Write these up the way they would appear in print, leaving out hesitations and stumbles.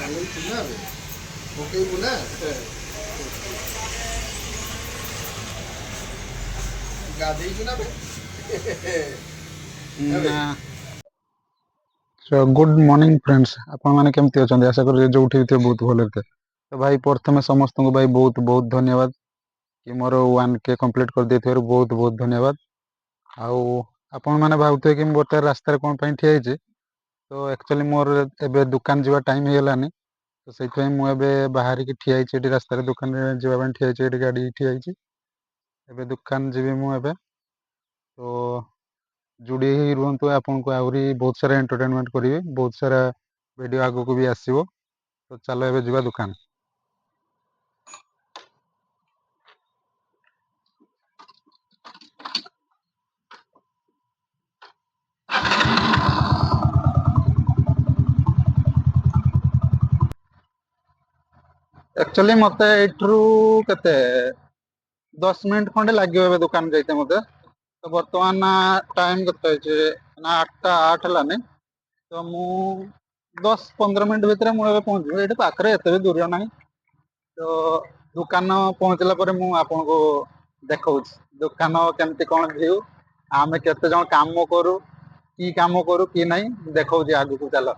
ଗାଧେଇଛୁ ନା ବେ ପକେଇବୁ ନା ଗାଧେଇଛୁ ନା ବେ ନା ଗୁଡ୍ ମର୍ଣ୍ଣିଂ ଫ୍ରେଣ୍ଡସ୍, ଆପଣମାନେ କେମିତି ଅଛନ୍ତି? ଆଶା କରୁ ଯୋଉଠି ବି ଥିବେ ବହୁତ ଭଲରେ ଥିବେ। ତ ଭାଇ ପ୍ରଥମେ ସମସ୍ତଙ୍କୁ ଭାଇ ବହୁତ ବହୁତ ଧନ୍ୟବାଦ କି ମୋର 1K କମ୍ପ୍ଲିଟ୍ କରିଦେଇଥିବାରୁ ବହୁତ ବହୁତ ଧନ୍ୟବାଦ। ଆଉ ଆପଣମାନେ ଭାବୁଥିବେ କି ମୁଁ ଗୋଟେ ରାସ୍ତାରେ କ'ଣ ପାଇଁ ଠିଆ ହେଇଛି, ତ ଆକ୍ଚୁଆଲି ମୋର ଏବେ ଦୋକାନ ଯିବା ଟାଇମ୍ ହେଇଗଲାନି, ତ ସେଇଥିପାଇଁ ମୁଁ ଏବେ ବାହାରିକି ଠିଆ ହେଇଛି ଏଠି ରାସ୍ତାରେ, ଦୋକାନରେ ଯିବା ପାଇଁ ଠିଆ ହେଇଛି, ଏଠି ଗାଡ଼ି ଠିଆ ହେଇଛି। ଏବେ ଦୋକାନ ଯିବି ମୁଁ ଏବେ, ତ ଯୋଡ଼ି ହେଇ ରୁହନ୍ତୁ, ଆପଣଙ୍କୁ ଆହୁରି ବହୁତ ସାରା ଏଣ୍ଟରଟେନମେଣ୍ଟ କରିବେ, ବହୁତ ସାରା ଭିଡ଼ିଓ ଆଗକୁ ବି ଆସିବ। ତ ଚାଲ ଏବେ ଯିବା ଦୋକାନ। ଆକ୍ଚୁଆଲି ମତେ ଏଇଠୁ କେତେ 10 ମିନିଟ୍ ଖଣ୍ଡେ ଲାଗିବ ଏବେ ଦୋକାନ ଯାଇତେ ମତେ। ତ ବର୍ତ୍ତମାନ ଟାଇମ୍ କେତେ ହେଇଛି ନା 8ଟା 8 ହେଲାନି। ତ ମୁଁ 10-15 ମିନିଟ୍ ଭିତରେ ମୁଁ ଏବେ ପହଞ୍ଚିବି, ଏଇଠି ପାଖରେ ଏତେ ବି ଦୂର ନାହିଁ। ତ ଦୋକାନ ପହଞ୍ଚିଲା ପରେ ମୁଁ ଆପଣଙ୍କୁ ଦେଖଉଛି ଦୋକାନ କେମିତି କ'ଣ ଭିଉ, ଆମେ କେତେ ଜଣ କାମ କରୁ, କି କାମ କରୁ କି ନାହିଁ, ଦେଖଉଛି ଆଗକୁ ଚାଲ।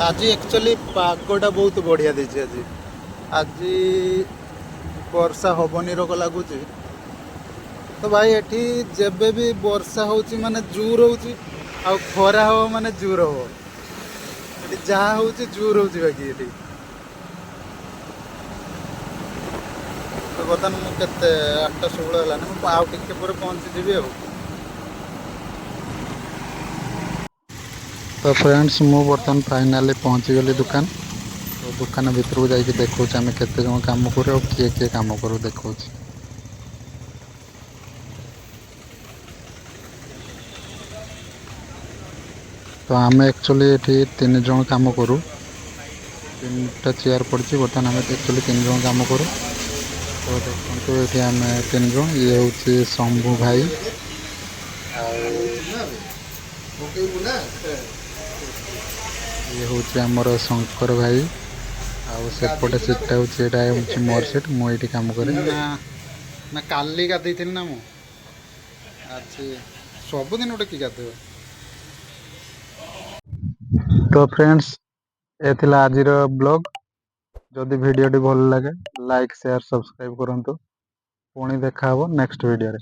ଆଜି ଆକ୍ଚୁଆଲି ପାଗଟା ବହୁତ ବଢ଼ିଆ ଦେଇଛି। ଆଜି ବର୍ଷା ହବନି ରୋଗ ଲାଗୁଛି। ତ ଭାଇ ଏଠି ଯେବେ ବି ବର୍ଷା ହେଉଛି ମାନେ ଜୋର ହେଉଛି, ଆଉ ଖରା ହବ ମାନେ ଜୋର ହବ। ଏଠି ଯାହା ହେଉଛି ଜୋର ହେଉଛି ବାକି ଏଠି। ତ ବର୍ତ୍ତମାନ ମୁଁ କେତେ 8ଟା 16 ହେଲାନି, ମୁଁ ଆଉ ଟିକେ ପରେ ପହଞ୍ଚିଯିବି ଆଉ। ତ ଫ୍ରେଣ୍ଡସ୍, ମୁଁ ବର୍ତ୍ତମାନ ଫାଇନାଲି ପହଞ୍ଚିଗଲି ଦୋକାନ। ତ ଦୋକାନ ଭିତରକୁ ଯାଇକି ଦେଖଉଛି ଆମେ କେତେ ଜଣ କାମ କରୁ ଆଉ କିଏ କିଏ କାମ କରୁ ଦେଖଉଛି। ତ ଆମେ ଆକ୍ଚୁଆଲି ଏଠି 3 ଜଣ କାମ କରୁ। 3ଟା ଚେୟାର ପଡ଼ିଛି, ବର୍ତ୍ତମାନ ଆମେ ଆକ୍ଚୁଆଲି 3 ଜଣ କାମ କରୁ। ତ ଦେଖନ୍ତୁ ଏଠି ଆମେ 3 ଜଣ, ଇଏ ହେଉଛି ଶମ୍ଭୁ ଭାଇ, ଆଉ ଗାଧେଇଛୁ ନା ବେ ପକେଇବୁ ନା ଇଏ ହେଉଛି ଆମର ଶଙ୍କର ଭାଇ, ଆଉ ସେପଟେ ଗାଧେଇଛୁ ନା ବେ ସିଟ୍ଟା ହେଉଛି, ଏଇଟା ହେଉଛି ମୋର ସିଟ୍, ମୁଁ ଏଇଠି କାମ କରେ। ବେ ନା କାଲି ଗାଧେଇଥିଲି ନା ମୁଁ ଆଜି, ସବୁଦିନ ଗୋଟେ କି ଗାଧେଇବ। ତ ଫ୍ରେଣ୍ଡସ୍, ଏ ଥିଲା ଆଜିର ବ୍ଲଗ୍। ଯଦି ଭିଡ଼ିଓଟି ଭଲ ଲାଗେ ଲାଇକ୍ ସେୟାର ସବସ୍କ୍ରାଇବ୍ କରନ୍ତୁ। ପୁଣି ଦେଖା ହବ ନେକ୍ସଟ ଭିଡ଼ିଓରେ।